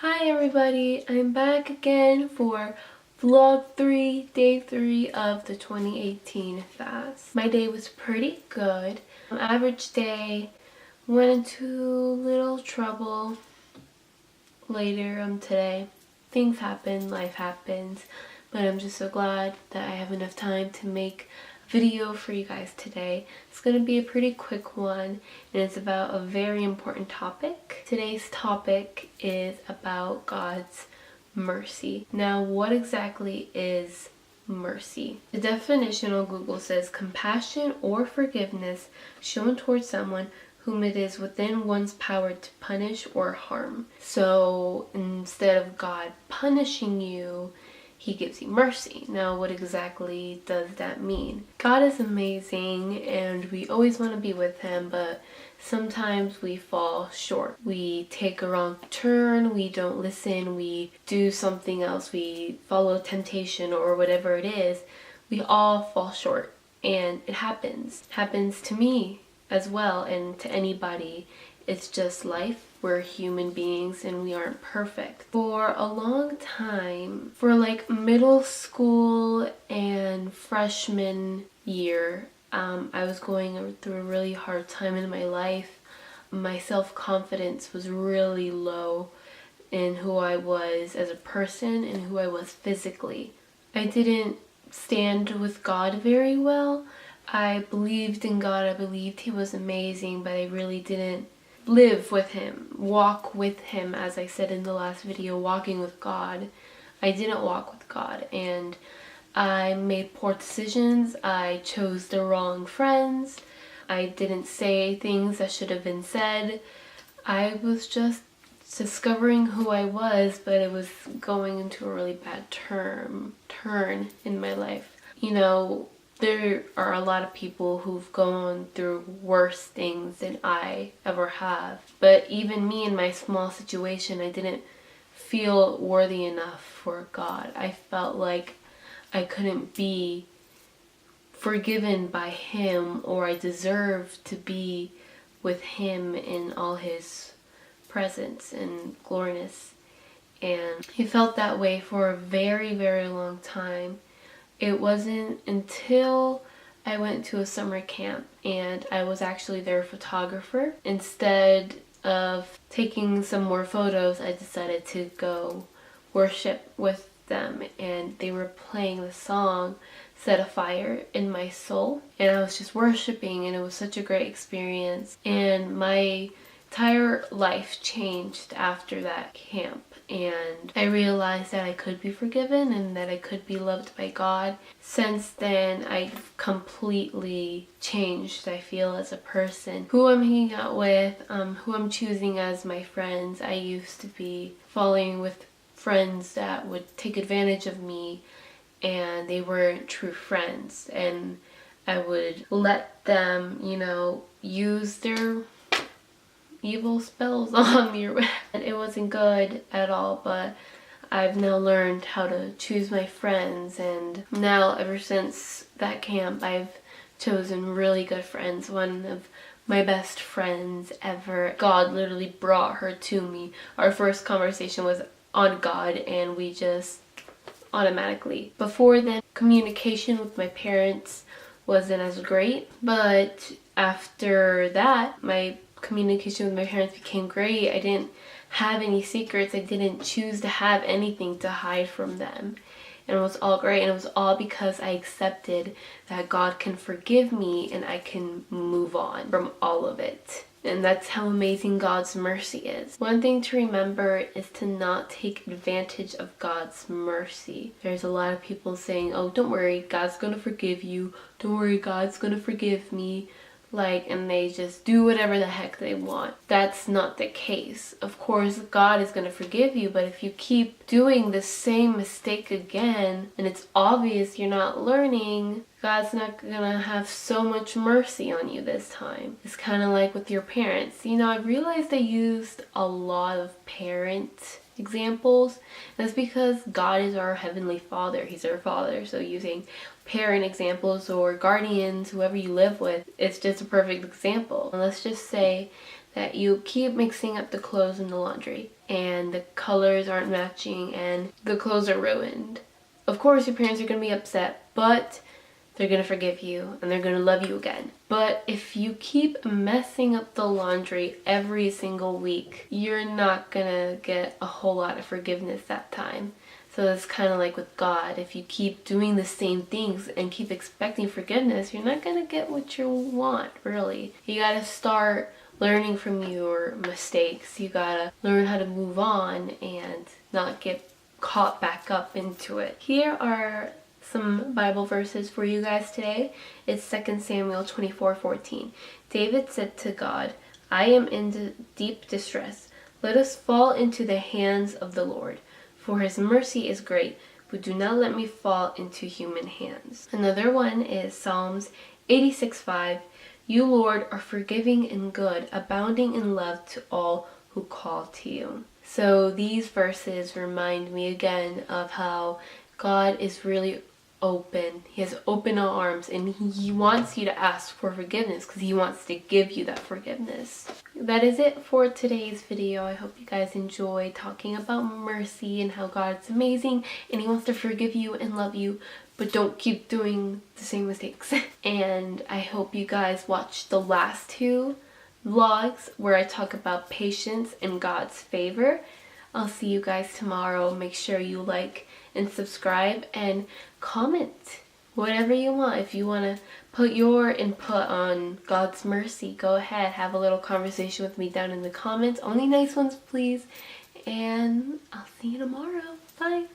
Hi everybody, I'm back again for vlog 3, day 3 of the 2018 fast. My day was pretty good. Average day, went into little trouble later today. Things happen, life happens, but I'm just so glad that I have enough time to make a video for you guys today. It's going to be a pretty quick one, and it's about a very important topic. Today's topic is about God's mercy. Now, what exactly is mercy? The definition on Google says compassion or forgiveness shown towards someone whom it is within one's power to punish or harm. So instead of God punishing you, he gives you mercy. Now, what exactly does that mean? God is amazing and we always want to be with him, but sometimes we fall short. We take a wrong turn, we don't listen, we do something else, we follow temptation or whatever it is. We all fall short, and it happens. It happens to me as well, and to anybody. It's just life. We're human beings and we aren't perfect. For a long time, for like middle school and freshman year, I was going through a really hard time in my life. My self-confidence was really low in who I was as a person and who I was physically. I didn't stand with God very well. I believed in God, I believed he was amazing, but I really didn't live with him, walk with him, as I said in the last video, walking with God. I didn't walk with God, and I made poor decisions. I chose the wrong friends. I didn't say things that should have been said. I was just discovering who I was, but it was going into a really bad turn in my life. You know, there are a lot of people who've gone through worse things than I ever have. But even me in my small situation, I didn't feel worthy enough for God. I felt like I couldn't be forgiven by him, or I deserved to be with him in all his presence and gloriness. And he felt that way for a very, very long time. It wasn't until I went to a summer camp and I was actually their photographer. Instead of taking some more photos, I decided to go worship with them, and they were playing the song Set a Fire in My Soul, and I was just worshiping, and it was such a great experience, and my entire life changed after that camp. And I realized that I could be forgiven and that I could be loved by God. Since then, I've completely changed, I feel, as a person. Who I'm hanging out with, who I'm choosing as my friends. I used to be falling with friends that would take advantage of me, and they weren't true friends. And I would let them, use their evil spells on me, and it wasn't good at all. But I've now learned how to choose my friends, and now ever since that camp I've chosen really good friends. One of my best friends ever, God literally brought her to me. Our first conversation was on God, and we just automatically. Before then, communication with my parents wasn't as great, but after that my communication with my parents became great. I didn't have any secrets. I didn't choose to have anything to hide from them. And it was all great, and it was all because I accepted that God can forgive me and I can move on from all of it. And that's how amazing God's mercy is. One thing to remember is to not take advantage of God's mercy. There's a lot of people saying, oh, don't worry, God's gonna forgive you. Don't worry, God's gonna forgive me. And they just do whatever the heck they want. That's not the case. Of course, God is going to forgive you, but if you keep doing the same mistake again, and it's obvious you're not learning, God's not going to have so much mercy on you this time. It's kind of like with your parents. I realized I used a lot of parent examples. That's because God is our Heavenly Father. He's our Father. So using parent examples or guardians, whoever you live with, it's just a perfect example. And let's just say that you keep mixing up the clothes in the laundry and the colors aren't matching and the clothes are ruined. Of course your parents are going to be upset, but they're going to forgive you and they're going to love you again. But if you keep messing up the laundry every single week, you're not going to get a whole lot of forgiveness that time. So it's kind of like with God. If you keep doing the same things and keep expecting forgiveness, you're not going to get what you want, really. You got to start learning from your mistakes. You got to learn how to move on and not get caught back up into it. Here are some Bible verses for you guys today. It's 2 Samuel 24:14. David said to God, I am in deep distress. Let us fall into the hands of the Lord, for his mercy is great, but do not let me fall into human hands. Another one is Psalms 86:5. You, Lord, are forgiving and good, abounding in love to all who call to you. So these verses remind me again of how God is really open. He has open arms and he wants you to ask for forgiveness because he wants to give you that forgiveness. That is it for today's video. I hope you guys enjoy talking about mercy and how God's amazing and he wants to forgive you and love you, but don't keep doing the same mistakes. And I hope you guys watch the last two vlogs where I talk about patience and God's favor. I'll see you guys tomorrow. Make sure you like and subscribe and comment whatever you want. If you want to put your input on God's mercy, go ahead, have a little conversation with me down in the comments. Only nice ones, please. And I'll see you tomorrow. Bye.